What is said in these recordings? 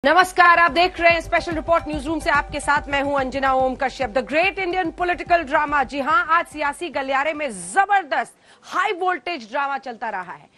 नमस्कार, आप देख रहे हैं स्पेशल रिपोर्ट न्यूज रूम से। आपके साथ मैं हूं Anjana Om Kashyap. The great Indian political drama. जी हां, आज सियासी गलियारे में जबरदस्त हाई वोल्टेज ड्रामा चलता रहा है।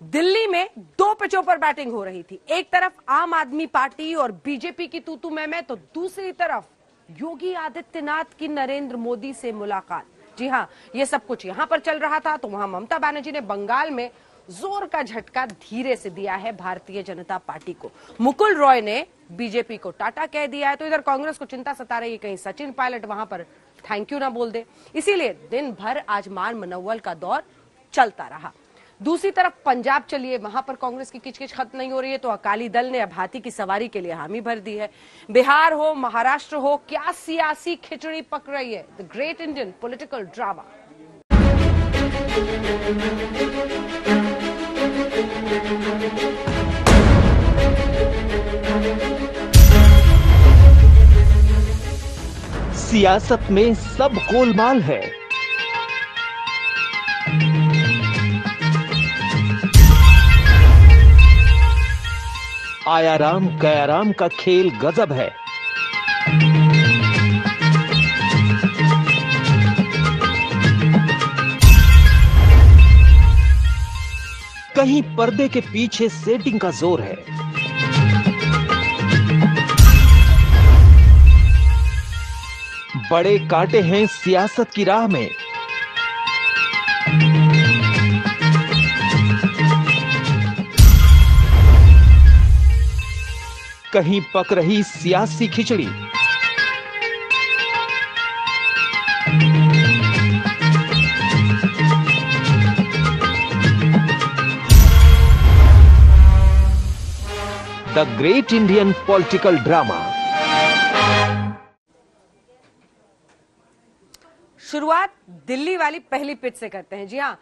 दिल्ली में दो पिचों पर बैटिंग हो रही थी। एक तरफ आम आदमी पार्टी और बीजेपी की तू मैं, तो दूसरी तरफ योगी आदित्यनाथ की नरेंद्र मोदी से मुलाकात। जी हां, ये सब कुछ यहां पर चल रहा था तो वहां ममता बनर्जी ने बंगाल में जोर का झटका धीरे से दिया है भारतीय जनता पार्टी को। मुकुल रॉय ने बीजेपी को टाटा कह दिया है, तो इधर कांग्रेस को चिंता सता रही है कहीं सचिन पायलट वहां पर थैंक यू ना बोल दे। इसीलिए दिन भर आज मान मनोवल का दौर चलता रहा। दूसरी तरफ पंजाब चलिए, वहां पर कांग्रेस की किचकिच खत्म नहीं हो रही है, तो अकाली दल ने अब हाथी की सवारी के लिए हामी भर दी है। बिहार हो, महाराष्ट्र हो, क्या सियासी खिचड़ी पक रही है। The great Indian political drama. सियासत में सब गोलमाल है। आया राम गया राम का खेल गजब है। कहीं पर्दे के पीछे सेटिंग का जोर है। बड़े कांटे हैं सियासत की राह में। कहीं पक रही सियासी खिचड़ी। The great Indian political drama. शुरुआत दिल्ली वाली पहली पिच से करते हैं। जी हां,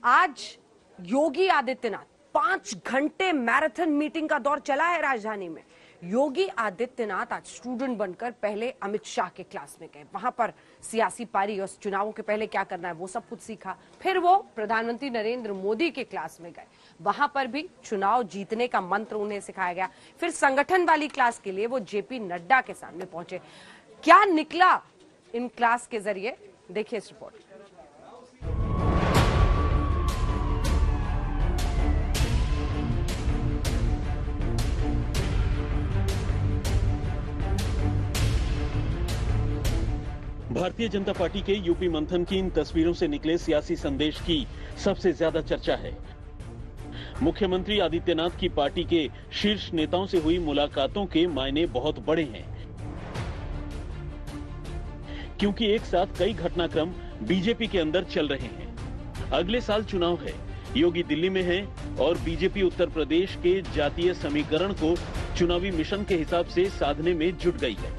आज योगी आदित्यनाथ 5 घंटे मैराथन मीटिंग का दौर चला है राजधानी में। योगी आदित्यनाथ आज स्टूडेंट बनकर पहले अमित शाह के क्लास में गए। वहां पर सियासी पारी और चुनावों के पहले क्या करना है वो सब कुछ सीखा। फिर वो प्रधानमंत्री नरेंद्र मोदी के क्लास में गए। वहां पर भी चुनाव जीतने का मंत्र उन्हें सिखाया गया। फिर संगठन वाली क्लास के लिए वो जेपी नड्डा के सामने पहुंचे। क्या निकला इन क्लास के जरिए, देखिए इस रिपोर्ट। भारतीय जनता पार्टी के यूपी मंथन की इन तस्वीरों से निकले सियासी संदेश की सबसे ज्यादा चर्चा है। मुख्यमंत्री आदित्यनाथ की पार्टी के शीर्ष नेताओं से हुई मुलाकातों के मायने बहुत बड़े हैं, क्योंकि एक साथ कई घटनाक्रम बीजेपी के अंदर चल रहे हैं। अगले साल चुनाव है, योगी दिल्ली में हैं और बीजेपी उत्तर प्रदेश के जातीय समीकरण को चुनावी मिशन के हिसाब से साधने में जुट गई है।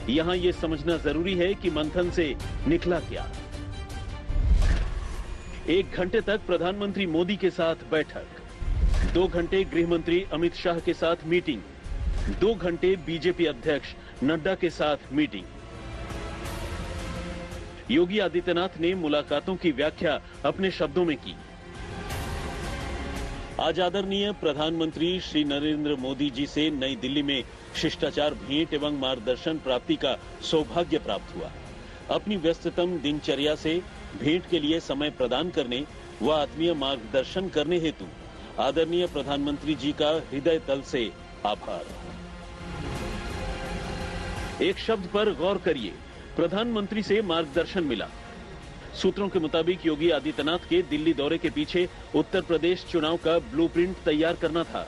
यहां यह समझना जरूरी है कि मंथन से निकला क्या। 1 घंटे तक प्रधानमंत्री मोदी के साथ बैठक, 2 घंटे गृह मंत्री अमित शाह के साथ मीटिंग, 2 घंटे बीजेपी अध्यक्ष नड्डा के साथ मीटिंग। योगी आदित्यनाथ ने मुलाकातों की व्याख्या अपने शब्दों में की। आज आदरणीय प्रधानमंत्री श्री नरेंद्र मोदी जी से नई दिल्ली में शिष्टाचार भेंट एवं मार्गदर्शन प्राप्ति का सौभाग्य प्राप्त हुआ। अपनी व्यस्ततम दिनचर्या से भेंट के लिए समय प्रदान करने व आत्मीय मार्गदर्शन करने हेतु आदरणीय प्रधानमंत्री जी का हृदय तल से आभार। एक शब्द पर गौर करिए, प्रधानमंत्री से मार्गदर्शन मिला। सूत्रों के मुताबिक योगी आदित्यनाथ के दिल्ली दौरे के पीछे उत्तर प्रदेश चुनाव का ब्लूप्रिंट तैयार करना था।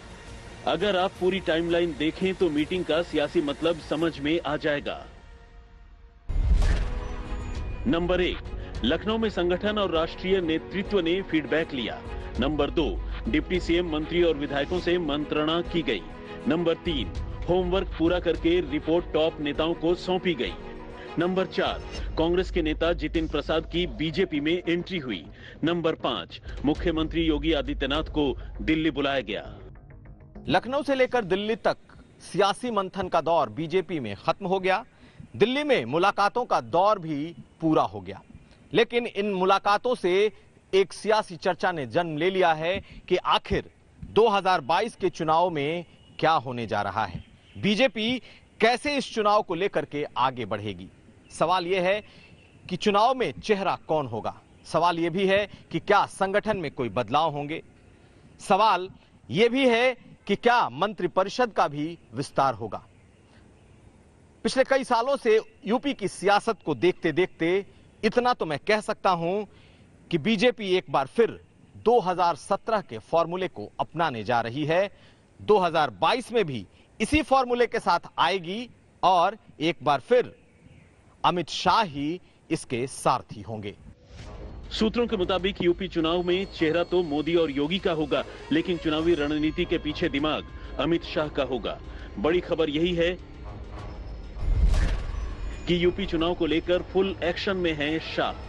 अगर आप पूरी टाइमलाइन देखें तो मीटिंग का सियासी मतलब समझ में आ जाएगा। नंबर 1, लखनऊ में संगठन और राष्ट्रीय नेतृत्व ने फीडबैक लिया। नंबर 2, डिप्टी सीएम, मंत्री और विधायकों से मंत्रणा की गई। नंबर 3, होमवर्क पूरा करके रिपोर्ट टॉप नेताओं को सौंपी गई। नंबर 4, कांग्रेस के नेता जितिन प्रसाद की बीजेपी में एंट्री हुई। नंबर 5, मुख्यमंत्री योगी आदित्यनाथ को दिल्ली बुलाया गया। लखनऊ से लेकर दिल्ली तक सियासी मंथन का दौर बीजेपी में खत्म हो गया। दिल्ली में मुलाकातों का दौर भी पूरा हो गया। लेकिन इन मुलाकातों से एक सियासी चर्चा ने जन्म ले लिया है कि आखिर 2022 के चुनाव में क्या होने जा रहा है, बीजेपी कैसे इस चुनाव को लेकर के आगे बढ़ेगी। सवाल यह है कि चुनाव में चेहरा कौन होगा। सवाल यह भी है कि क्या संगठन में कोई बदलाव होंगे। सवाल यह भी है कि क्या मंत्रिपरिषद का भी विस्तार होगा। पिछले कई सालों से यूपी की सियासत को देखते देखते इतना तो मैं कह सकता हूं कि बीजेपी एक बार फिर 2017 के फॉर्मूले को अपनाने जा रही है। 2022 में भी इसी फॉर्मूले के साथ आएगी और एक बार फिर अमित शाह ही इसके सारथी होंगे। सूत्रों के मुताबिक यूपी चुनाव में चेहरा तो मोदी और योगी का होगा, लेकिन चुनावी रणनीति के पीछे दिमाग अमित शाह का होगा। बड़ी खबर यही है कि यूपी चुनाव को लेकर फुल एक्शन में हैं शाह।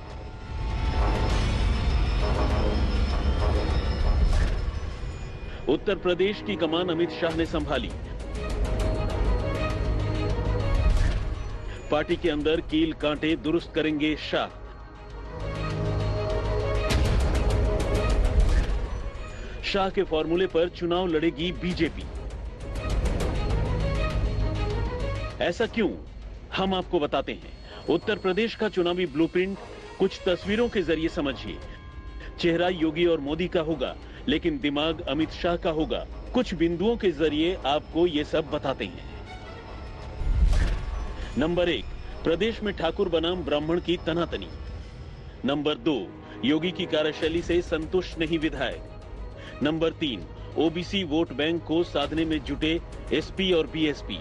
उत्तर प्रदेश की कमान अमित शाह ने संभाली। पार्टी के अंदर कील कांटे दुरुस्त करेंगे शाह। शाह के फॉर्मूले पर चुनाव लड़ेगी बीजेपी। ऐसा क्यों, हम आपको बताते हैं। उत्तर प्रदेश का चुनावी ब्लूप्रिंट कुछ तस्वीरों के जरिए समझिए। चेहरा योगी और मोदी का होगा, लेकिन दिमाग अमित शाह का होगा। कुछ बिंदुओं के जरिए आपको ये सब बताते हैं। नंबर 1, प्रदेश में ठाकुर बनाम ब्राह्मण की तनातनी। नंबर 2, योगी की कार्यशैली से संतुष्ट नहीं विधायक। नंबर 3, ओबीसी वोट बैंक को साधने में जुटे एसपी और बीएसपी।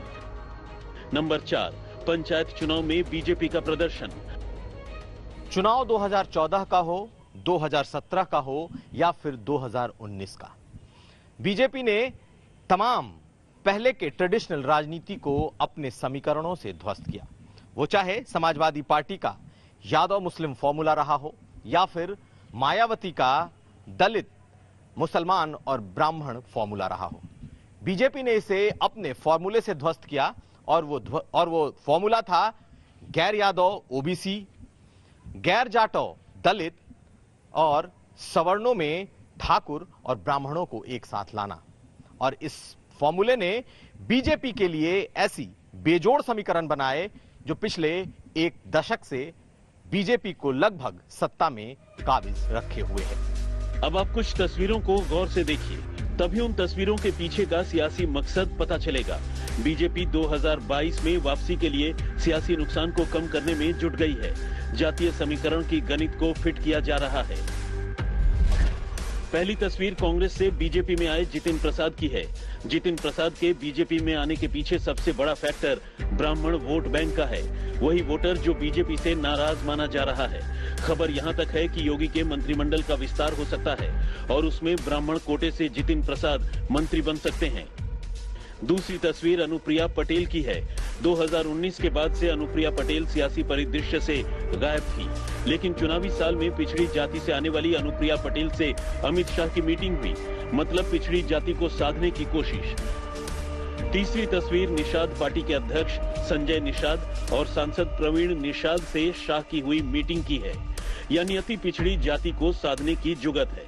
नंबर 4, पंचायत चुनाव में बीजेपी का प्रदर्शन। चुनाव 2014 का हो, 2017 का हो या फिर 2019 का, बीजेपी ने तमाम पहले के ट्रेडिशनल राजनीति को अपने समीकरणों से ध्वस्त किया। वो चाहे समाजवादी पार्टी का यादव मुस्लिम फॉर्मूला रहा हो या फिर मायावती का दलित मुसलमान और ब्राह्मण फॉर्मूला रहा हो। बीजेपी ने इसे अपने फॉर्मूले से ध्वस्त किया और वो फॉर्मूला था गैर यादव ओबीसी, गैर जाटव दलित और सवर्णों में ठाकुर और ब्राह्मणों को एक साथ लाना। और इस फॉर्मूले ने बीजेपी के लिए ऐसी बेजोड़ समीकरण बनाए जो पिछले एक दशक से बीजेपी को लगभग सत्ता में काबिज रखे हुए हैं। अब आप कुछ तस्वीरों को गौर से देखिए, तभी उन तस्वीरों के पीछे का सियासी मकसद पता चलेगा। बीजेपी 2022 में वापसी के लिए सियासी नुकसान को कम करने में जुट गई है। जातीय समीकरण की गणित को फिट किया जा रहा है। पहली तस्वीर कांग्रेस से बीजेपी में आए जितिन प्रसाद की है। जितिन प्रसाद के बीजेपी में आने के पीछे सबसे बड़ा फैक्टर ब्राह्मण वोट बैंक का है। वही वोटर जो बीजेपी से नाराज माना जा रहा है। खबर यहां तक है कि योगी के मंत्रिमंडल का विस्तार हो सकता है और उसमें ब्राह्मण कोटे से जितिन प्रसाद मंत्री बन सकते हैं। दूसरी तस्वीर अनुप्रिया पटेल की है। 2019 के बाद से अनुप्रिया पटेल सियासी परिदृश्य से गायब थी, लेकिन चुनावी साल में पिछड़ी जाति से आने वाली अनुप्रिया पटेल से अमित शाह की मीटिंग हुई, मतलब पिछड़ी जाति को साधने की कोशिश। तीसरी तस्वीर निषाद पार्टी के अध्यक्ष संजय निषाद और सांसद प्रवीण निषाद से शाह की हुई मीटिंग की है, यानी अति पिछड़ी जाति को साधने की जुगत है।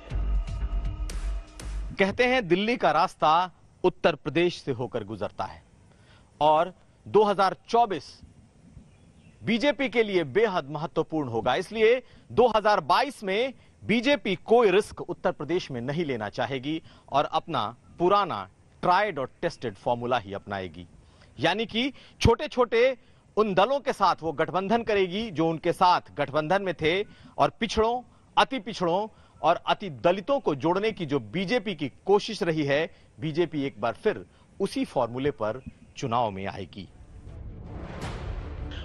कहते हैं दिल्ली का रास्ता उत्तर प्रदेश से होकर गुजरता है और 2024 बीजेपी के लिए बेहद महत्वपूर्ण होगा। इसलिए 2022 में बीजेपी कोई रिस्क उत्तर प्रदेश में नहीं लेना चाहेगी और अपना पुराना ट्राइड और टेस्टेड फॉर्मूला ही अपनाएगी। यानी कि छोटे छोटे उन दलों के साथ वो गठबंधन करेगी जो उनके साथ गठबंधन में थे और पिछड़ों, अति पिछड़ों और अति दलितों को जोड़ने की जो बीजेपी की कोशिश रही है, बीजेपी एक बार फिर उसी फॉर्मूले पर चुनाव में आएगी।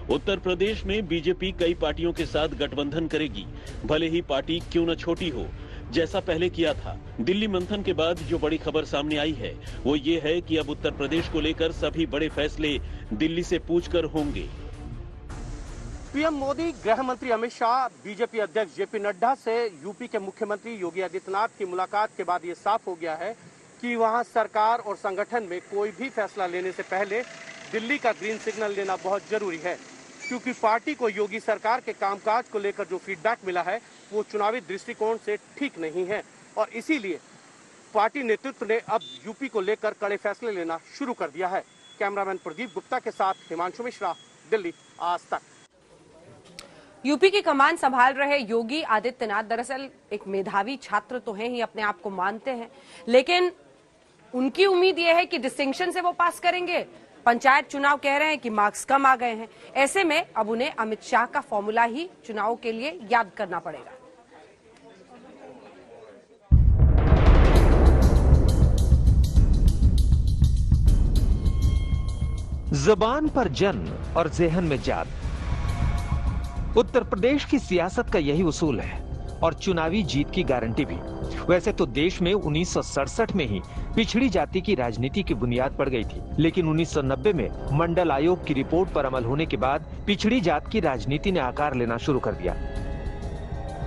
उत्तर प्रदेश में बीजेपी कई पार्टियों के साथ गठबंधन करेगी, भले ही पार्टी क्यों न छोटी हो, जैसा पहले किया था। दिल्ली मंथन के बाद जो बड़ी खबर सामने आई है वो ये है कि अब उत्तर प्रदेश को लेकर सभी बड़े फैसले दिल्ली से पूछकर होंगे। पीएम मोदी, गृह मंत्री अमित शाह, बीजेपी अध्यक्ष जेपी नड्डा से यूपी के मुख्यमंत्री योगी आदित्यनाथ की मुलाकात के बाद ये साफ हो गया है कि वहां सरकार और संगठन में कोई भी फैसला लेने से पहले दिल्ली का ग्रीन सिग्नल लेना बहुत जरूरी है, क्योंकि पार्टी को योगी सरकार के कामकाज को लेकर जो फीडबैक मिला है वो चुनावी दृष्टिकोण से ठीक नहीं है और इसीलिए पार्टी नेतृत्व ने अब यूपी को लेकर कड़े फैसले लेना शुरू कर दिया है। कैमरामैन प्रदीप गुप्ता के साथ हिमांशु मिश्रा, दिल्ली, आज तक। यूपी की कमान संभाल रहे योगी आदित्यनाथ दरअसल एक मेधावी छात्र तो हैं ही, अपने आप को मानते हैं, लेकिन उनकी उम्मीद यह है कि डिस्टिंक्शन से वो पास करेंगे। पंचायत चुनाव कह रहे हैं कि मार्क्स कम आ गए हैं। ऐसे में अब उन्हें अमित शाह का फॉर्मूला ही चुनाव के लिए याद करना पड़ेगा। जबान पर जन और जेहन में जात, उत्तर प्रदेश की सियासत का यही उसूल है और चुनावी जीत की गारंटी भी। वैसे तो देश में 1967 में ही पिछड़ी जाति की राजनीति की बुनियाद पड़ गई थी, लेकिन 1990 में मंडल आयोग की रिपोर्ट पर अमल होने के बाद पिछड़ी जात की राजनीति ने आकार लेना शुरू कर दिया।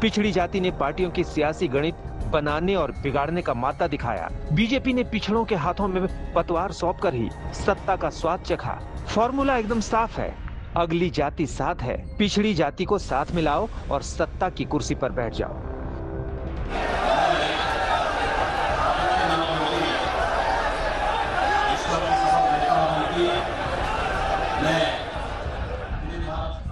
पिछड़ी जाति ने पार्टियों की सियासी गणित बनाने और बिगाड़ने का माता दिखाया। बीजेपी ने पिछड़ों के हाथों में पतवार सौंपकर ही सत्ता का स्वाद चखा। फॉर्मूला एकदम साफ है, अगली जाति साथ है, पिछड़ी जाति को साथ मिलाओ और सत्ता की कुर्सी पर बैठ जाओ।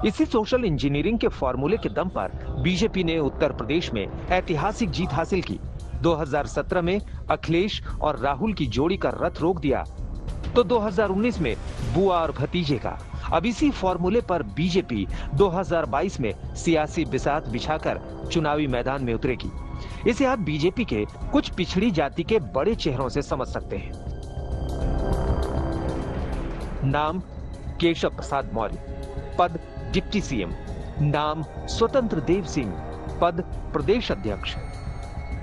इसी सोशल इंजीनियरिंग के फॉर्मूले के दम पर बीजेपी ने उत्तर प्रदेश में ऐतिहासिक जीत हासिल की। 2017 में अखिलेश और राहुल की जोड़ी का रथ रोक दिया तो 2019 में बुआ और भतीजे का। अब इसी फॉर्मूले पर बीजेपी 2022 में सियासी बिसात बिछाकर चुनावी मैदान में उतरेगी। इसे आप बीजेपी के कुछ पिछड़ी जाति के बड़े चेहरों से समझ सकते हैं। नाम केशव प्रसाद मौर्य, पद डिप्टी सीएम। नाम स्वतंत्र देव सिंह, पद प्रदेश अध्यक्ष।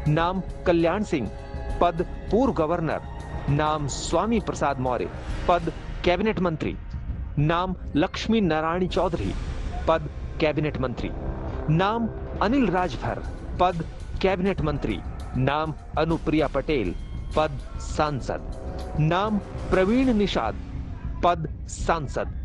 नाम कल्याण सिंह, पद पूर्व गवर्नर। नाम स्वामी प्रसाद मौर्य, पद कैबिनेट मंत्री। नाम लक्ष्मी नारायण चौधरी, पद कैबिनेट मंत्री। नाम अनिल राजभर, पद कैबिनेट मंत्री। नाम अनुप्रिया पटेल, पद सांसद। नाम प्रवीण निषाद, पद सांसद।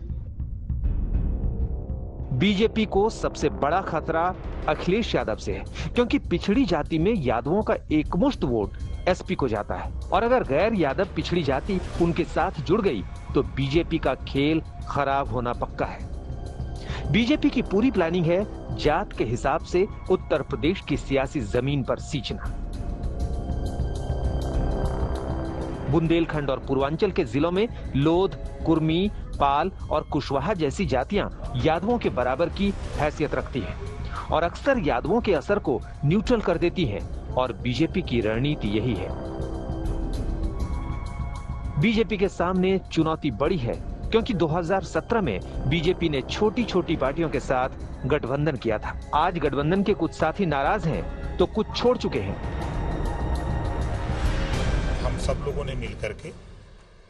बीजेपी को सबसे बड़ा खतरा अखिलेश यादव से है, क्योंकि पिछड़ी जाति में यादवों का एकमुश्त वोट एसपी को जाता है और अगर गैर यादव पिछड़ी जाति उनके साथ जुड़ गई तो बीजेपी का खेल खराब होना पक्का है। बीजेपी की पूरी प्लानिंग है जात के हिसाब से उत्तर प्रदेश की सियासी जमीन पर सींचना। बुंदेलखंड और पूर्वांचल के जिलों में लोध, कुर्मी, पाल और कुशवाहा जैसी जातियां यादवों के बराबर की हैसियत रखती हैं और अक्सर यादवों के असर को न्यूट्रल कर देती हैं और बीजेपी की रणनीति यही है। बीजेपी के सामने चुनौती बड़ी है क्योंकि 2017 में बीजेपी ने छोटी छोटी पार्टियों के साथ गठबंधन किया था। आज गठबंधन के कुछ साथी नाराज हैं तो कुछ छोड़ चुके हैं। हम सब लोगों ने मिलकर के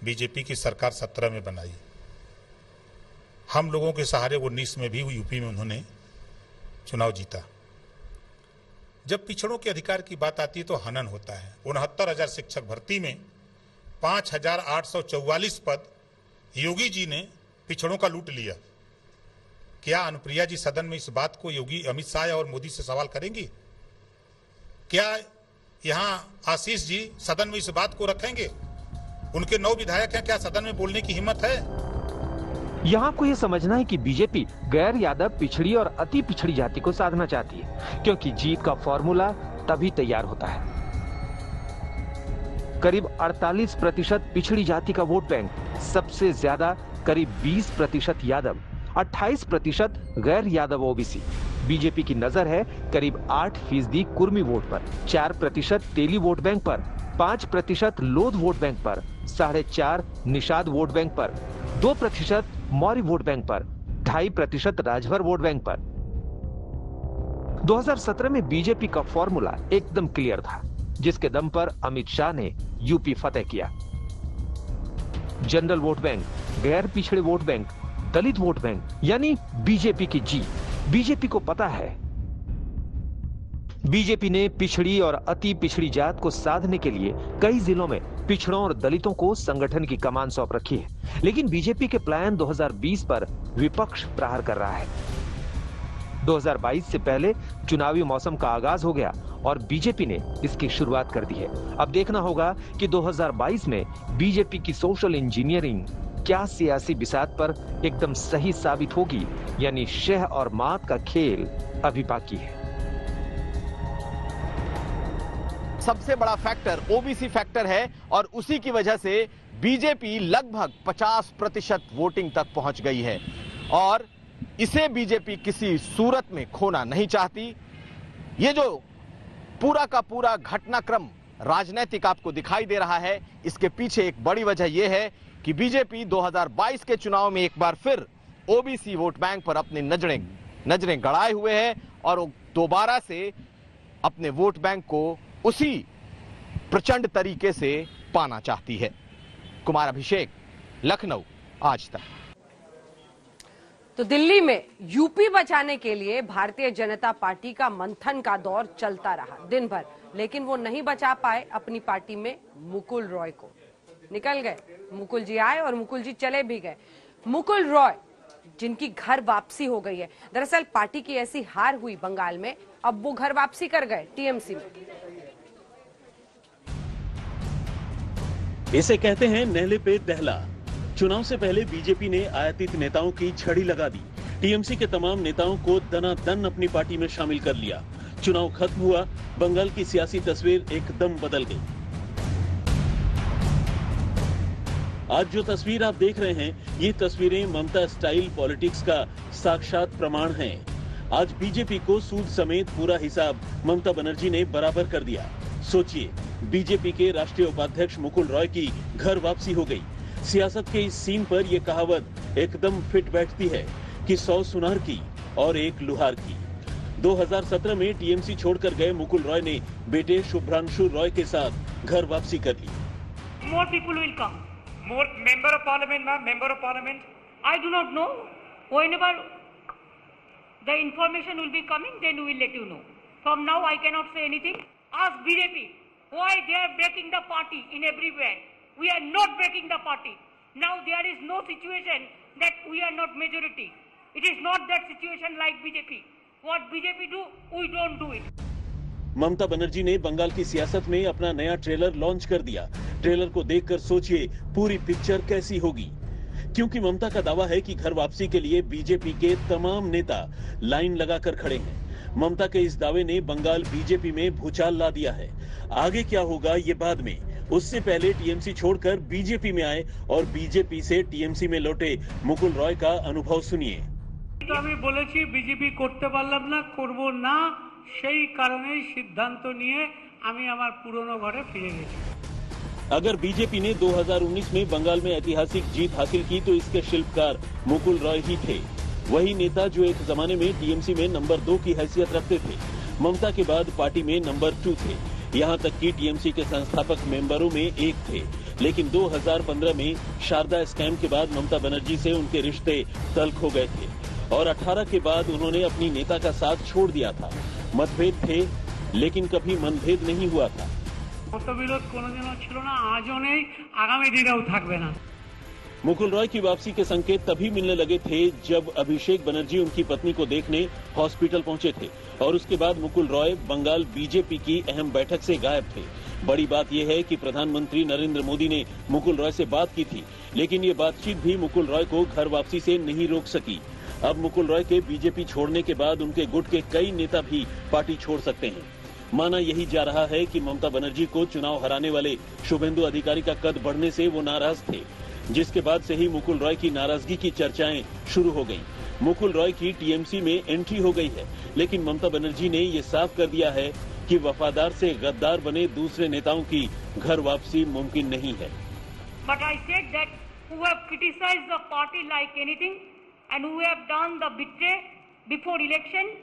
बीजेपी की सरकार 17 में बनाई। हम लोगों के सहारे 19 में भी यूपी में उन्होंने चुनाव जीता। जब पिछड़ों के अधिकार की बात आती है तो हनन होता है। 69,000 शिक्षक भर्ती में 5,844 पद योगी जी ने पिछड़ों का लूट लिया। क्या अनुप्रिया जी सदन में इस बात को योगी अमित शाह और मोदी से सवाल करेंगी? क्या यहां आशीष जी सदन में इस बात को रखेंगे? उनके 9 विधायक हैं, क्या सदन में बोलने की हिम्मत है? यहाँ आपको यह समझना है कि बीजेपी गैर यादव पिछड़ी और अति पिछड़ी जाति को साधना चाहती है, क्योंकि जीत का फॉर्मूला तभी तैयार होता है। करीब 48% पिछड़ी जाति का वोट बैंक, सबसे ज्यादा करीब 20% यादव, 28% गैर यादव ओबीसी। बीजेपी की नजर है करीब 8% कुर्मी वोट पर, 4% तेली वोट बैंक पर, 5% लोध वोट बैंक पर, 4.5% निषाद वोट बैंक पर, 2% मौर्य वोट बैंक पर, 2.5% राजभर वोट बैंक पर। 2017 में बीजेपी का फॉर्मूला एकदम क्लियर था, जिसके दम पर अमित शाह ने यूपी फतेह किया। जनरल वोट बैंक, गैर पिछड़े वोट बैंक, दलित वोट बैंक, यानी बीजेपी की जीत। बीजेपी को पता है बीजेपी ने पिछड़ी और अति पिछड़ी जात को साधने के लिए कई जिलों में पिछड़ों और दलितों को संगठन की कमान सौंप रखी है, लेकिन बीजेपी के प्लान 2020 पर विपक्ष प्रहार कर रहा है। 2022 से पहले चुनावी मौसम का आगाज हो गया और बीजेपी ने इसकी शुरुआत कर दी है। अब देखना होगा कि 2022 में बीजेपी की सोशल इंजीनियरिंग क्या सियासी बिसात पर एकदम सही साबित होगी, यानी शह और मात का खेल अभी बाकी है। सबसे बड़ा फैक्टर ओबीसी फैक्टर है और उसी की वजह से बीजेपी लगभग 50% वोटिंग तक पहुंच गई है और इसे बीजेपी किसी सूरत में खोना नहीं चाहती। ये जो पूरा का पूरा घटनाक्रम राजनीतिक आपको दिखाई दे रहा है, इसके पीछे एक बड़ी वजह यह है कि बीजेपी 2022 के चुनाव में एक बार फिर ओबीसी वोट बैंक पर अपनी नजरें गड़ाए हुए है और दोबारा से अपने वोट बैंक को उसी प्रचंड तरीके से पाना चाहती है। कुमार अभिषेक, लखनऊ, आज तक। तो दिल्ली में यूपी बचाने के लिए भारतीय जनता पार्टी का मंथन का दौर चलता रहा दिन भर, लेकिन वो नहीं बचा पाए अपनी पार्टी में मुकुल रॉय को। निकल गए, मुकुल जी आए और मुकुल जी चले भी गए। मुकुल रॉय जिनकी घर वापसी हो गई है। दरअसल पार्टी की ऐसी हार हुई बंगाल में, अब वो घर वापसी कर गए टीएमसी में। इसे कहते हैं नहले पे दहला। चुनाव से पहले बीजेपी ने आयातित नेताओं की छड़ी लगा दी। टीएमसी के तमाम नेताओं को दनादन अपनी पार्टी में शामिल कर लिया। चुनाव खत्म हुआ, बंगाल की सियासी तस्वीर एकदम बदल गई। आज जो तस्वीर आप देख रहे हैं, ये तस्वीरें ममता स्टाइल पॉलिटिक्स का साक्षात प्रमाण हैं। आज बीजेपी को सूद समेत पूरा हिसाब ममता बनर्जी ने बराबर कर दिया। सोचिए, बीजेपी के राष्ट्रीय उपाध्यक्ष मुकुल रॉय की घर वापसी हो गई। सियासत के इस सीन पर यह कहावत एकदम फिट बैठती है कि 100 सुनार की और 1 लुहार की। 2017 में टीएमसी छोड़कर गए मुकुल रॉय ने बेटे शुभ्रांशु रॉय के साथ घर वापसी कर ली। More people will come. More member of parliament, ma'am, member of parliament. I do not know. Whenever the information will be coming, then we will let you know. From now, I cannot say anything. Ask BJP why they are breaking the party in everywhere. We are not breaking the party. Now there is no situation that we are not majority. It is not that situation like BJP. What BJP do, we don't do it. Mamata Banerjee ने बंगाल की सियासत में अपना नया trailer launch कर दिया। Trailer को देखकर सोचिए पूरी पिक्चर कैसी होगी, क्योंकि ममता का दावा है कि घर वापसी के लिए बीजेपी के तमाम नेता लाइन लगाकर खड़े हैं। ममता के इस दावे ने बंगाल बीजेपी में भूचाल ला दिया है। आगे क्या होगा ये बाद में, उससे पहले टीएमसी छोड़कर बीजेपी में आए और बीजेपी से टीएमसी में लौटे मुकुल रॉय का अनुभव सुनिए। আমি বলেছি বিজেপি করতে পারলাম না, করব না, সেই কারণেই সিদ্ধান্ত নিয়ে আমি আমার পুরনো ঘরে ফিরে গেছি। अगर बीजेपी ने 2019 में बंगाल में ऐतिहासिक जीत हासिल की तो इसके शिल्पकार मुकुल रॉय ही थे। वही नेता जो एक जमाने में टीएमसी में नंबर 2 की हैसियत रखते थे। ममता के बाद पार्टी में नंबर 2 थे। यहाँ तक कि टीएमसी के संस्थापक मेंबरों में एक थे। लेकिन 2015 में शारदा स्कैम के बाद ममता बनर्जी से उनके रिश्ते तल्ख हो गए थे और 18 के बाद उन्होंने अपनी नेता का साथ छोड़ दिया था। मतभेद थे लेकिन कभी मनभेद नहीं हुआ था। मतविरोध कोनोदिनও ছিল না, আজও নেই, আগামী দিনেও থাকবে না। मुकुल रॉय की वापसी के संकेत तभी मिलने लगे थे जब अभिषेक बनर्जी उनकी पत्नी को देखने हॉस्पिटल पहुंचे थे और उसके बाद मुकुल रॉय बंगाल बीजेपी की अहम बैठक से गायब थे। बड़ी बात यह है कि प्रधानमंत्री नरेंद्र मोदी ने मुकुल रॉय से बात की थी, लेकिन ये बातचीत भी मुकुल रॉय को घर वापसी से नहीं रोक सकी। अब मुकुल रॉय के बीजेपी छोड़ने के बाद उनके गुट के कई नेता भी पार्टी छोड़ सकते हैं। माना यही जा रहा है कि ममता बनर्जी को चुनाव हराने वाले शुभेंदु अधिकारी का कद बढ़ने से वो नाराज थे, जिसके बाद से ही मुकुल रॉय की नाराजगी की चर्चाएं शुरू हो गईं। मुकुल रॉय की टीएमसी में एंट्री हो गई है, लेकिन ममता बनर्जी ने ये साफ कर दिया है कि वफादार से गद्दार बने दूसरे नेताओं की घर वापसी मुमकिन नहीं है। But I said that who have criticized the party like anything and who have done the betray before election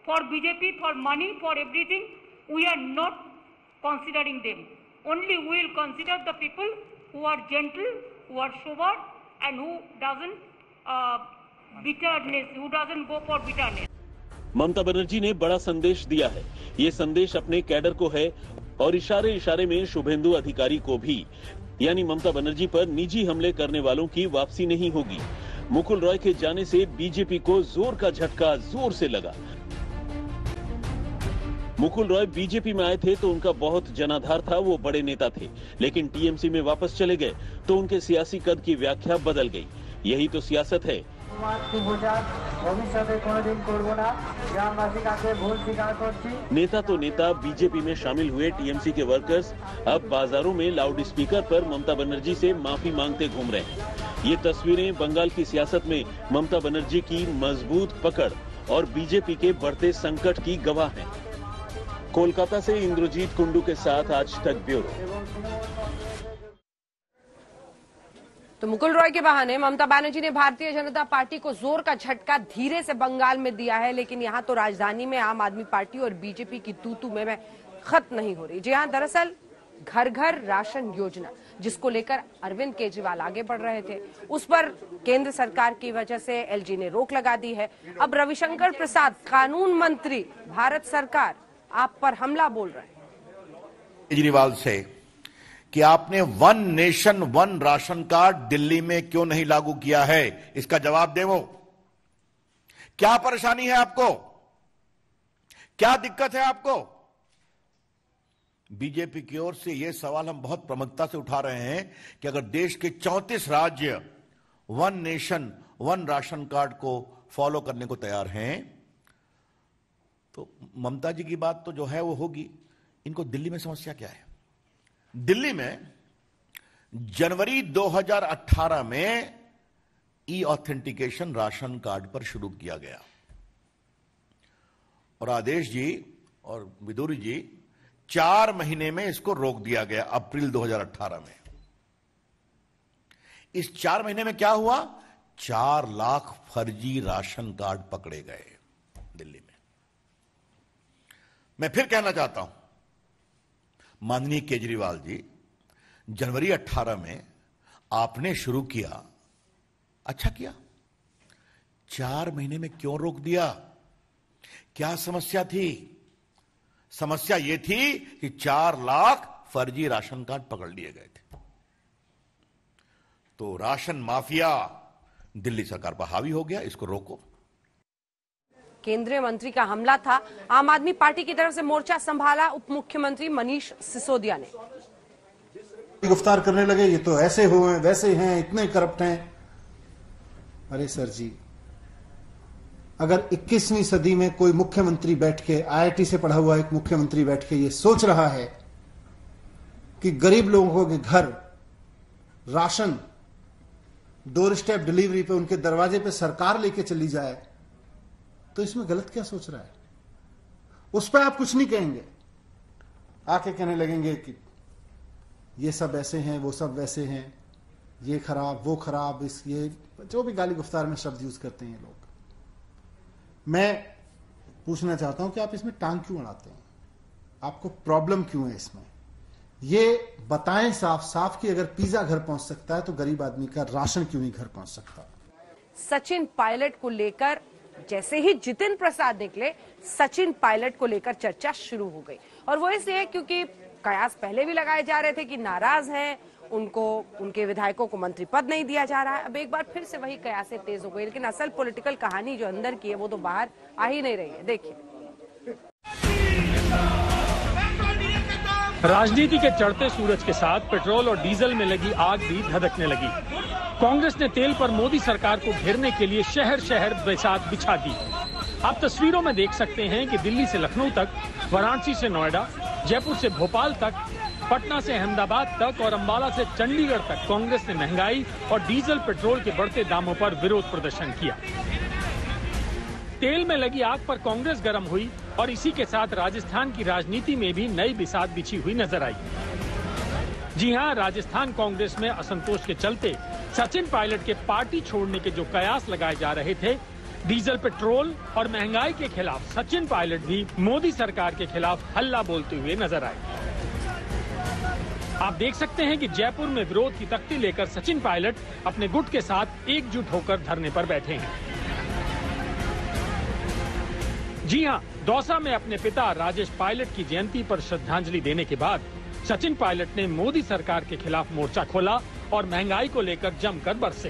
for BJP, for money, for everything, we are not considering them. Only we will consider the people who are gentle, who are sober, and who doesn't bitterness, who doesn't go for bitterness. Mamata Banerjee ने बड़ा संदेश दिया है। ये संदेश अपने cadre को है और इशारे इशारे में शुभेंदु अधिकारी को भी, यानी ममता बनर्जी पर निजी हमले करने वालों की वापसी नहीं होगी। मुकुल रॉय के जाने से बीजेपी को जोर का झटका जोर से लगा। मुकुल रॉय बीजेपी में आए थे तो उनका बहुत जनाधार था, वो बड़े नेता थे, लेकिन टीएमसी में वापस चले गए तो उनके सियासी कद की व्याख्या बदल गई। यही तो सियासत है। नेता तो नेता बीजेपी में शामिल हुए टीएमसी के वर्कर्स अब बाजारों में लाउड स्पीकर पर ममता बनर्जी से माफी मांगते घूम रहे हैं। ये तस्वीरें बंगाल की सियासत में ममता बनर्जी की मजबूत पकड़ और बीजेपी के बढ़ते संकट की गवाह हैं। कोलकाता से इंद्रजीत कुंडू के साथ आज तक ब्यूरो। तो मुकुल रॉय के बहाने ममता बनर्जी ने भारतीय जनता पार्टी को जोर का झटका धीरे से बंगाल में दिया है, लेकिन यहां तो राजधानी में आम आदमी पार्टी और बीजेपी की तू-तू में खत्म नहीं हो रही। जी हां, दरअसल घर घर राशन योजना जिसको लेकर अरविंद केजरीवाल आगे बढ़ रहे थे, उस पर केंद्र सरकार की वजह से एलजी ने रोक लगा दी है। अब रविशंकर प्रसाद कानून मंत्री, भारत सरकार आप पर हमला बोल रहे हैं केजरीवाल से कि आपने one nation one ration card Delhi में क्यों नहीं लागू किया है, इसका जवाब दे। वो क्या परेशानी है आपको, क्या दिक्कत है आपको? बीजेपी की ओर से यह सवाल हम बहुत प्रमुखता से उठा रहे हैं कि अगर देश के 34 राज्य one nation one ration card को फॉलो करने को तैयार हैं तो ममता जी की बात तो जो है वो होगी। इनको दिल्ली में समस्या क्या है? दिल्ली में जनवरी 2018 में ई ऑथेंटिकेशन राशन कार्ड पर शुरू किया गया और आदेश जी और विदुरी जी 4 महीने में इसको रोक दिया गया अप्रैल 2018 में। इस 4 महीने में क्या हुआ? 4 लाख फर्जी राशन कार्ड पकड़े गए दिल्ली में। मैं फिर कहना चाहता हूं, माननीय केजरीवाल जी, जनवरी 18 में आपने शुरू किया, अच्छा किया। 4 महीने में क्यों रोक दिया? क्या समस्या थी? समस्या यह थी कि 4 लाख फर्जी राशन कार्ड पकड़ लिए गए थे। तो राशन माफिया दिल्ली सरकार पर हावी हो गया, इसको रोको। केंद्रीय मंत्री का हमला था। आम आदमी पार्टी की तरफ से मोर्चा संभाला उप मुख्यमंत्री मनीष सिसोदिया ने। गिरफ्तार करने लगे, ये तो ऐसे हुए वैसे हैं, इतने करप्ट हैं। अरे सर जी, अगर 21वीं सदी में कोई मुख्यमंत्री बैठ के, आईआईटी से पढ़ा हुआ एक मुख्यमंत्री बैठ के ये सोच रहा है कि गरीब लोगों के घर राशन डोर स्टेप डिलीवरी पे उनके दरवाजे पे सरकार लेके चली जाए, तो इसमें गलत क्या सोच रहा है? उस पर आप कुछ नहीं कहेंगे, आके कहने लगेंगे कि ये सब ऐसे हैं, वो सब वैसे हैं, ये खराब वो खराब, इस ये जो भी गाली गुफ्तार में शब्द यूज करते हैं लोग। मैं पूछना चाहता हूं कि आप इसमें टांग क्यों अड़ाते हैं? आपको प्रॉब्लम क्यों है इसमें? ये बताएं साफ साफ कि अगर पिज्जा घर पहुंच सकता है तो गरीब आदमी का राशन क्यों नहीं घर पहुंच सकता? सचिन पायलट को लेकर जैसे ही जितिन प्रसाद निकले, सचिन पायलट को लेकर चर्चा शुरू हो गई। और वो इसलिए क्योंकि कयास पहले भी लगाए जा रहे थे कि नाराज हैं, उनको, उनके विधायकों को मंत्री पद नहीं दिया जा रहा है। अब एक बार फिर से वही कयासें तेज हो गई, लेकिन असल पॉलिटिकल कहानी जो अंदर की है वो तो बाहर आ ही नहीं रही है। देखिए, राजनीति के चढ़ते सूरज के साथ पेट्रोल और डीजल में लगी आग भी धधकने लगी। कांग्रेस ने तेल पर मोदी सरकार को घेरने के लिए शहर शहर बैसाख बिछा दी। आप तस्वीरों में देख सकते हैं कि दिल्ली से लखनऊ तक, वाराणसी से नोएडा, जयपुर से भोपाल तक, पटना से अहमदाबाद तक और अंबाला से चंडीगढ़ तक कांग्रेस ने महंगाई और डीजल पेट्रोल के बढ़ते दामों पर विरोध प्रदर्शन किया। तेल में लगी आग पर कांग्रेस गर्म हुई और इसी के साथ राजस्थान की राजनीति में भी नई बिसात बिछी हुई नजर आई। जी हां, राजस्थान कांग्रेस में असंतोष के चलते सचिन पायलट के पार्टी छोड़ने के जो कयास लगाए जा रहे थे, डीजल पेट्रोल और महंगाई के खिलाफ सचिन पायलट भी मोदी सरकार के खिलाफ हल्ला बोलते हुए नजर आए। आप देख सकते हैं कि जयपुर में विरोध की तख्ती लेकर सचिन पायलट अपने गुट के साथ एकजुट होकर धरने पर बैठे हैं। जी हां, दौसा में अपने पिता राजेश पायलट की जयंती पर श्रद्धांजलि देने के बाद सचिन पायलट ने मोदी सरकार के खिलाफ मोर्चा खोला और महंगाई को लेकर जमकर बरसे।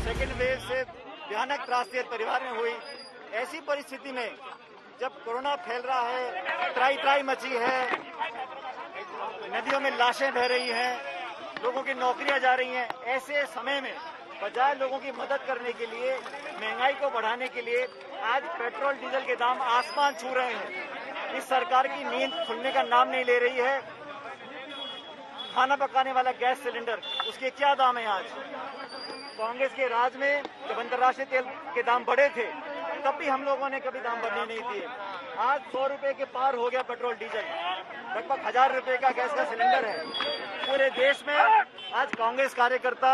सेकेंड वेव से भयानक त्रासदी परिवार में हुई। ऐसी परिस्थिति में जब कोरोना फैल रहा है, त्राई त्राई मची है, नदियों में लाशें बह रही हैं, लोगों की नौकरियां जा रही हैं, ऐसे समय में बजाय लोगों की मदद करने के लिए, महंगाई को बढ़ाने के लिए आज पेट्रोल डीजल के दाम आसमान छू रहे हैं। इस सरकार की नींद खुलने का नाम नहीं ले रही है। खाना पकाने वाला गैस सिलेंडर, उसके क्या दाम है आज? कांग्रेस के राज में जब अंतर्राष्ट्रीय तेल के दाम बढ़े थे तब भी हम लोगों ने कभी दाम बढ़ने नहीं दिए। आज 100 रुपए के पार हो गया पेट्रोल डीजल, लगभग 1000 रुपए का गैस का सिलेंडर है। पूरे देश में आज कांग्रेस कार्यकर्ता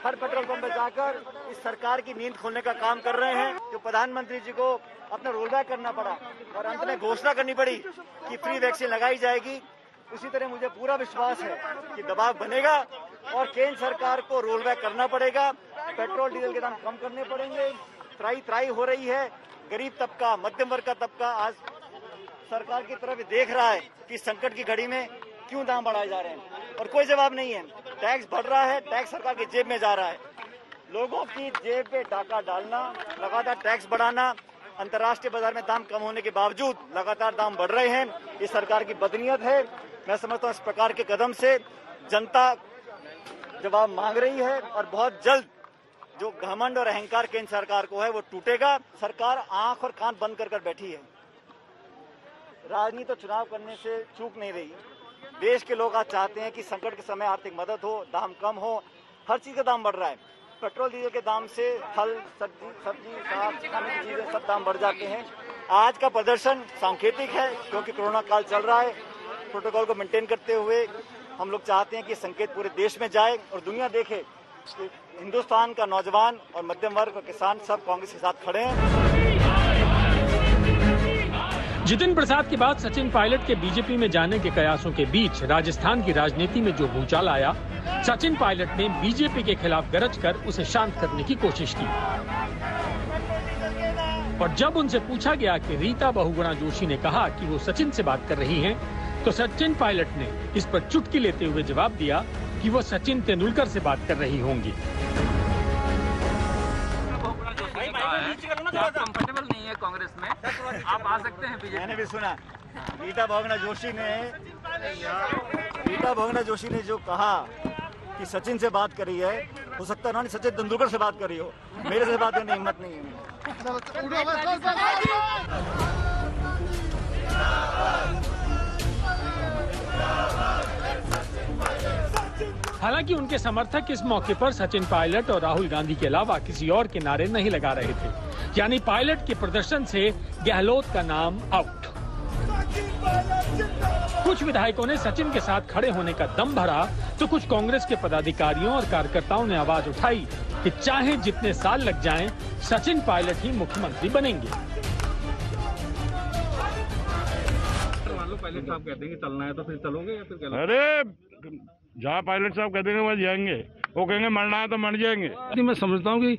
हर पेट्रोल पंप पर जाकर इस सरकार की नींद खोलने का काम कर रहे हैं। जो प्रधानमंत्री जी को अपना रोल बैक करना पड़ा और अंत में घोषणा करनी पड़ी कि फ्री वैक्सीन लगाई जाएगी, उसी तरह मुझे पूरा विश्वास है कि दबाव बनेगा और केंद्र सरकार को रोल बैक करना पड़ेगा। पेट्रोल डीजल के दाम कम करने पड़ेंगे। त्राई त्राई हो रही है, गरीब तबका, मध्यम वर्ग का तबका आज सरकार की तरफ देख रहा है कि संकट की घड़ी में क्यों दाम बढ़ाए जा रहे हैं और कोई जवाब नहीं है। टैक्स बढ़ रहा है, टैक्स सरकार की जेब में जा रहा है। लोगों की जेब पे डाका डालना, लगातार टैक्स बढ़ाना, अंतर्राष्ट्रीय बाजार में दाम कम होने के बावजूद लगातार दाम बढ़ रहे हैं, ये सरकार की बदनीयत है। मैं समझता हूँ इस प्रकार के कदम से जनता जवाब मांग रही है और बहुत जल्द जो घमंड और अहंकार केंद्र सरकार को है वो टूटेगा। सरकार आंख और कान बंद कर बैठी है। राजनीति और चुनाव करने से चूक नहीं रही। देश के लोग आज चाहते हैं कि संकट के समय आर्थिक मदद हो, दाम कम हो। हर चीज का दाम बढ़ रहा है। पेट्रोल डीजल के दाम से फल, सब्जी, साग, खाने की चीजें सब दाम बढ़ जाते हैं। आज का प्रदर्शन सांकेतिक है क्योंकि कोरोना काल चल रहा है। प्रोटोकॉल को मेंटेन करते हुए हम लोग चाहते हैं कि संकेत पूरे देश में जाए और दुनिया देखे कि हिंदुस्तान का नौजवान और मध्यम वर्ग और किसान सब कांग्रेस के साथ खड़े हैं। जितिन प्रसाद के बाद सचिन पायलट के बीजेपी में जाने के कयासों के बीच राजस्थान की राजनीति में जो भूचाल आया, सचिन पायलट ने बीजेपी के खिलाफ गरज कर उसे शांत करने की कोशिश की। और जब उनसे पूछा गया कि रीता बहुगुणा जोशी ने कहा कि वो सचिन से बात कर रही हैं, तो सचिन पायलट ने इस पर चुटकी लेते हुए जवाब दिया कि वो सचिन तेंदुलकर से बात कर रही होंगी। आप कंफर्टेबल नहीं है कांग्रेस में, आप आ सकते हैं बीजेपी। मैंने भी सुना रीता बहुगुणा जोशी ने जो कहा कि सचिन से बात करी है, हो सकता है सचिन तेंदुलकर से बात करी हो, मेरे से बात करने की हिम्मत नहीं है। हालांकि उनके समर्थक इस मौके पर सचिन पायलट और राहुल गांधी के अलावा किसी और के नारे नहीं लगा रहे थे। यानी पायलट के प्रदर्शन से गहलोत का नाम आउट। कुछ विधायकों ने सचिन के साथ खड़े होने का दम भरा, तो कुछ कांग्रेस के पदाधिकारियों और कार्यकर्ताओं ने आवाज उठाई कि चाहे जितने साल लग जाएं, सचिन पायलट ही मुख्यमंत्री बनेंगे। पायलट साहब कहते हैं कि चलना है तो फिर चलोगे या फिर? अरे जहाँ पायलट साहब कहते हैं वहाँ जाएंगे, वो कहेंगे मरना है तो मर जाएंगे। मैं समझता हूँ कि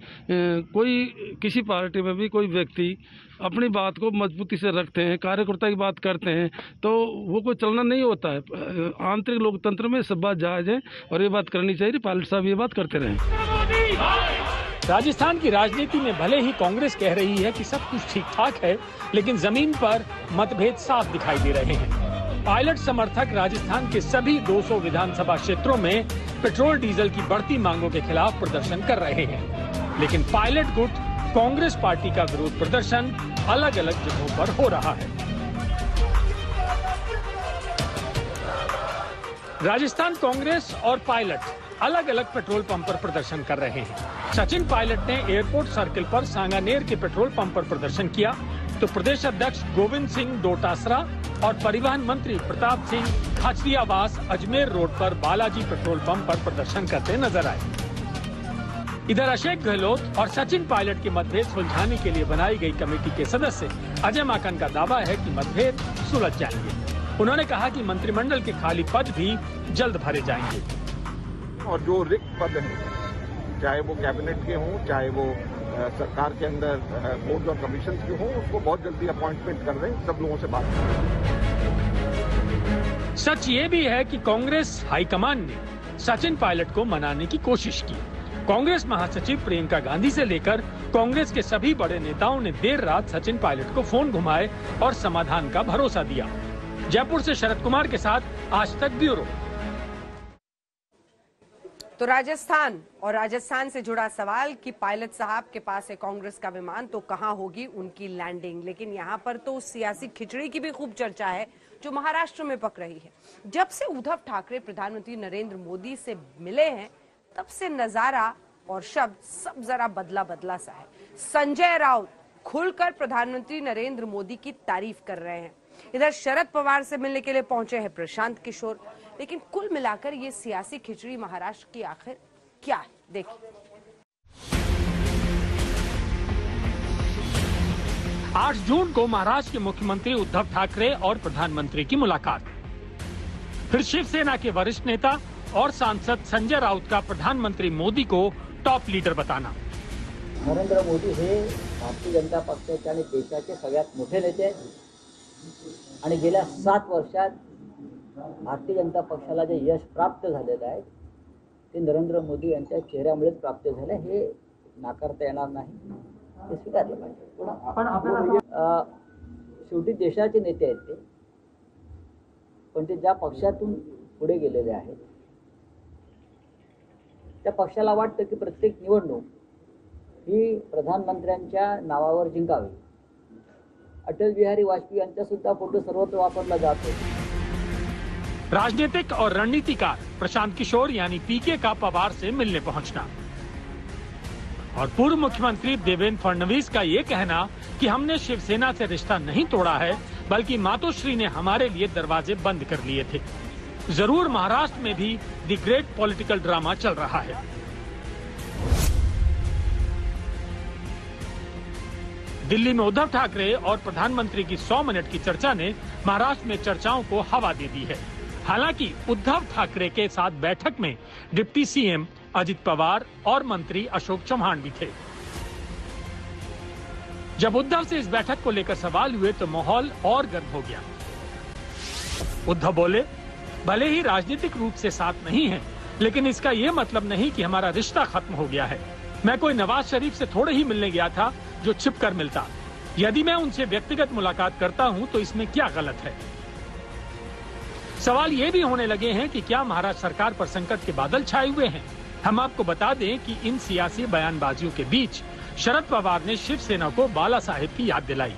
कोई किसी पार्टी में भी कोई व्यक्ति अपनी बात को मजबूती से रखते हैं, कार्यकर्ता की बात करते हैं, तो वो कोई चलना नहीं होता है। आंतरिक लोकतंत्र में सब बात जायज है और ये बात करनी चाहिए। पायलट साहब ये बात करते रहे। राजस्थान की राजनीति में भले ही कांग्रेस कह रही है कि सब कुछ ठीक ठाक है, लेकिन जमीन पर मतभेद साफ दिखाई दे रहे हैं। पायलट समर्थक राजस्थान के सभी 200 विधानसभा क्षेत्रों में पेट्रोल डीजल की बढ़ती मांगों के खिलाफ प्रदर्शन कर रहे हैं, लेकिन पायलट गुट कांग्रेस पार्टी का विरोध प्रदर्शन अलग अलग जगहों पर हो रहा है। राजस्थान कांग्रेस और पायलट अलग अलग पेट्रोल पंप पर प्रदर्शन कर रहे हैं। सचिन पायलट ने एयरपोर्ट सर्किल पर सांगानेर के पेट्रोल पंप पर प्रदर्शन किया, तो प्रदेश अध्यक्ष गोविंद सिंह डोटासरा और परिवहन मंत्री प्रताप सिंह खाचरियावास अजमेर रोड पर बालाजी पेट्रोल पंप पर प्रदर्शन करते नजर आए। इधर अशोक गहलोत और सचिन पायलट के मतभेद सुलझाने के लिए बनाई गई कमेटी के सदस्य अजय माकन का दावा है कि मतभेद सुलझ जाएंगे। उन्होंने कहा कि मंत्रिमंडल के खाली पद भी जल्द भरे जाएंगे और जो रिक्त पद हैं, चाहे वो कैबिनेट के हों, चाहे वो सरकार के अंदर बोर्ड और कमीशन के हों, उसको बहुत जल्दी अपॉइंटमेंट कर दें। सब लोगों से बात करें। सच ये भी है कि कांग्रेस हाईकमान ने सचिन पायलट को मनाने की कोशिश की। कांग्रेस महासचिव प्रियंका गांधी से लेकर कांग्रेस के सभी बड़े नेताओं ने देर रात सचिन पायलट को फोन घुमाए और समाधान का भरोसा दिया। जयपुर से शरद कुमार के साथ आज तक ब्यूरो। तो राजस्थान से जुड़ा सवाल कि पायलट साहब के पास है कांग्रेस का विमान, तो कहां होगी उनकी लैंडिंग। लेकिन यहां पर तो सियासी खिचड़ी की भी खूब चर्चा है जो महाराष्ट्र में पक रही है। जब से उद्धव ठाकरे प्रधानमंत्री नरेंद्र मोदी से मिले हैं तब से नजारा और शब्द सब जरा बदला सा है। संजय राउत खुलकर प्रधानमंत्री नरेंद्र मोदी की तारीफ कर रहे हैं। इधर शरद पवार से मिलने के लिए पहुंचे हैं प्रशांत किशोर। लेकिन कुल मिलाकर ये सियासी खिचड़ी महाराष्ट्र की आखिर क्या है, देखिए। 8 जून को महाराष्ट्र के मुख्यमंत्री उद्धव ठाकरे और प्रधानमंत्री की मुलाकात। फिर शिवसेना के वरिष्ठ नेता और सांसद संजय राउत का प्रधानमंत्री मोदी को टॉप लीडर बताना। नरेंद्र मोदी हे भारतीय जनता पक्षाचे आणि देशाचे सगळ्यात मोठे नेते आहेत आणि गेल्या 7 वर्षात भारतीय जनता पक्षाला जे यश प्राप्त झालेलं आहे ते नरेंद्र मोदी यांच्या चेहऱ्यामुळेच प्राप्त झाले, हे नाकारता येणार नाही, ते स्वीकारलं पाहिजे। पण आपल्याला शेवटी देशाचे नेते आहेत ते, पण ते ज्या पक्षातून पुढे गेलेले आहेत त्या पक्षाला वाटतं की प्रत्येक निवडणूक ही प्रधानमंत्र्यांच्या नावावर जिंकावी। अटल बिहारी वाजपेयी यांचा सुद्धा फोटो सर्वत्र वापरला जातो। राजनीतिक और रणनीतिकार प्रशांत किशोर यानी पीके का पवार से मिलने पहुंचना और पूर्व मुख्यमंत्री देवेंद्र फडणवीस का ये कहना कि हमने शिवसेना से रिश्ता नहीं तोड़ा है बल्कि मातोश्री ने हमारे लिए दरवाजे बंद कर लिए थे। जरूर महाराष्ट्र में भी द ग्रेट पॉलिटिकल ड्रामा चल रहा है। दिल्ली में उद्धव ठाकरे और प्रधानमंत्री की 100 मिनट की चर्चा ने महाराष्ट्र में चर्चाओं को हवा दे दी है। हालांकि उद्धव ठाकरे के साथ बैठक में डिप्टी सीएम अजित पवार और मंत्री अशोक चौहान भी थे। जब उद्धव से इस बैठक को लेकर सवाल हुए तो माहौल और गर्म हो गया। उद्धव बोले, भले ही राजनीतिक रूप से साथ नहीं है, लेकिन इसका ये मतलब नहीं कि हमारा रिश्ता खत्म हो गया है। मैं कोई नवाज शरीफ से थोड़े ही मिलने गया था जो छिप कर मिलता। यदि मैं उनसे व्यक्तिगत मुलाकात करता हूं तो इसमें क्या गलत है। सवाल ये भी होने लगे हैं कि क्या महाराष्ट्र सरकार पर संकट के बादल छाए हुए हैं। हम आपको बता दें कि इन सियासी बयानबाजियों के बीच शरद पवार ने शिवसेना को बाला साहेब की याद दिलाई।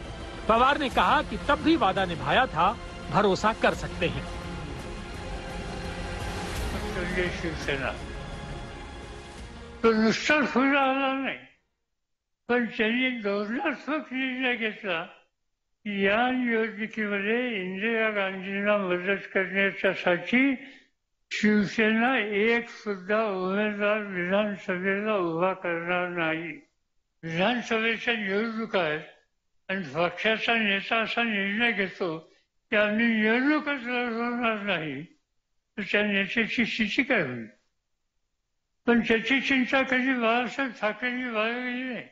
पवार ने कहा कि तब भी वादा निभाया था, भरोसा कर सकते हैं। शिवसेना तो नुसता फुला आला नाही, पण त्यांनी धोरणात्मक निर्णय घेतला की या निवडणुकीमध्ये इंदिरा गांधींना मदत करण्यासाठी शिवसेना एक सुद्धा उमेदवार विधानसभेला उभा करणार नाही। विधानसभेच्या निवडणुका आहेत आणि पक्षाचा नेता असा निर्णय घेतो की आम्ही निवडणूकच लढवणार नाही, तर त्या नेत्याची स्थिती काय होईल। पण त्याची चिंता कधी बाळासाहेब ठाकरेंनी बाळगली नाही।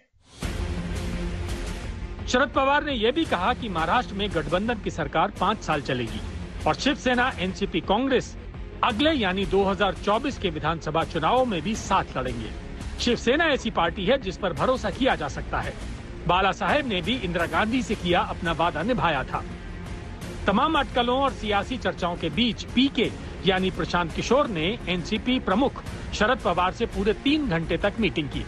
शरद पवार ने यह भी कहा कि महाराष्ट्र में गठबंधन की सरकार 5 साल चलेगी और शिवसेना एनसीपी कांग्रेस अगले यानी 2024 के विधानसभा चुनावों में भी साथ लड़ेंगे। शिवसेना ऐसी पार्टी है जिस पर भरोसा किया जा सकता है। बाला साहेब ने भी इंदिरा गांधी से किया अपना वादा निभाया था। तमाम अटकलों और सियासी चर्चाओं के बीच पीके यानी प्रशांत किशोर ने एनसीपी प्रमुख शरद पवार से पूरे 3 घंटे तक मीटिंग की।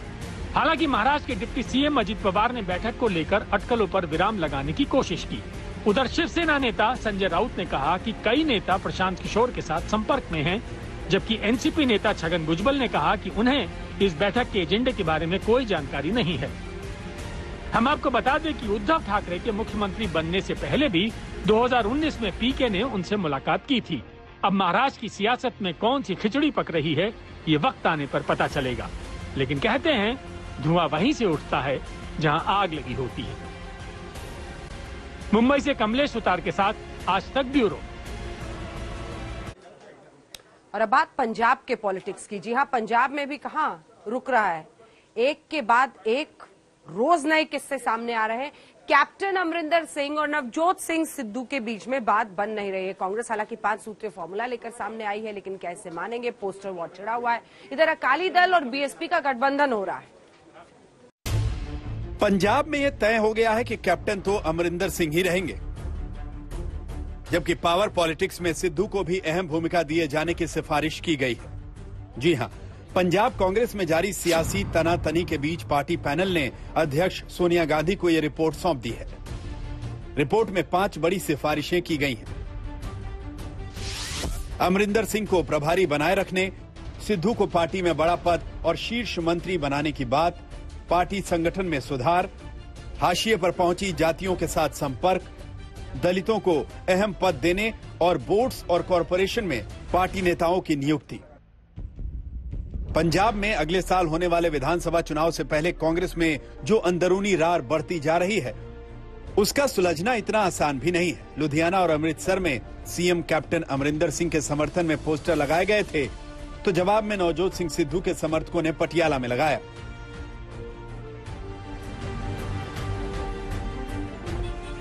हालांकि महाराष्ट्र के डिप्टी सीएम अजित पवार ने बैठक को लेकर अटकलों पर विराम लगाने की कोशिश की। उधर शिवसेना नेता संजय राउत ने कहा कि कई नेता प्रशांत किशोर के साथ संपर्क में हैं, जबकि एनसीपी नेता छगन भुजबल ने कहा कि उन्हें इस बैठक के एजेंडे के बारे में कोई जानकारी नहीं है। हम आपको बता दें कि उद्धव ठाकरे के मुख्यमंत्री बनने से पहले भी 2019 में पीके ने उनसे मुलाकात की थी। अब महाराष्ट्र की सियासत में कौन सी खिचड़ी पक रही है, ये वक्त आने पर पता चलेगा। लेकिन कहते हैं धुआं वहीं से उठता है जहां आग लगी होती है। मुंबई से कमलेश सुतार के साथ आज तक ब्यूरो। और अब बात पंजाब के पॉलिटिक्स की। जी हां, पंजाब में भी कहां रुक रहा है, एक के बाद एक रोज नए किस्से सामने आ रहे हैं। कैप्टन अमरिंदर सिंह और नवजोत सिंह सिद्धू के बीच में बात बन नहीं रही है। कांग्रेस हालांकि 5 सूत्रीय फॉर्मूला लेकर सामने आई है, लेकिन कैसे मानेंगे, पोस्टर वॉर चढ़ा हुआ है। इधर अकाली दल और बीएसपी का गठबंधन हो रहा है। पंजाब में यह तय हो गया है कि कैप्टन तो अमरिंदर सिंह ही रहेंगे, जबकि पावर पॉलिटिक्स में सिद्धू को भी अहम भूमिका दिए जाने की सिफारिश की गई है। जी हां, पंजाब कांग्रेस में जारी सियासी तनातनी के बीच पार्टी पैनल ने अध्यक्ष सोनिया गांधी को यह रिपोर्ट सौंप दी है। रिपोर्ट में 5 बड़ी सिफारिशें की गई हैं। अमरिंदर सिंह को प्रभारी बनाए रखने, सिद्धू को पार्टी में बड़ा पद और शीर्ष मंत्री बनाने की बात, पार्टी संगठन में सुधार, हाशिए पर पहुंची जातियों के साथ संपर्क, दलितों को अहम पद देने और बोर्ड्स और कॉरपोरेशन में पार्टी नेताओं की नियुक्ति। पंजाब में अगले साल होने वाले विधानसभा चुनाव से पहले कांग्रेस में जो अंदरूनी रार बढ़ती जा रही है, उसका सुलझना इतना आसान भी नहीं है। लुधियाना और अमृतसर में सीएम कैप्टन अमरिंदर सिंह के समर्थन में पोस्टर लगाए गए थे, तो जवाब में नवजोत सिंह सिद्धू के समर्थकों ने पटियाला में लगाया।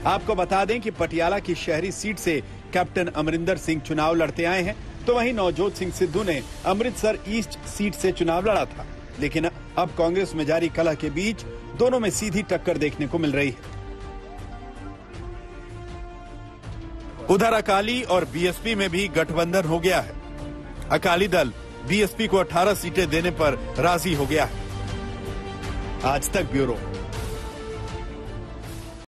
आपको बता दें कि पटियाला की शहरी सीट से कैप्टन अमरिंदर सिंह चुनाव लड़ते आए हैं, तो वहीं नवजोत सिंह सिद्धू ने अमृतसर ईस्ट सीट से चुनाव लड़ा था। लेकिन अब कांग्रेस में जारी कलह के बीच दोनों में सीधी टक्कर देखने को मिल रही है। उधर अकाली और बीएसपी में भी गठबंधन हो गया है। अकाली दल बीएसपी को 18 सीटें देने पर राजी हो गया है। आज तक ब्यूरो।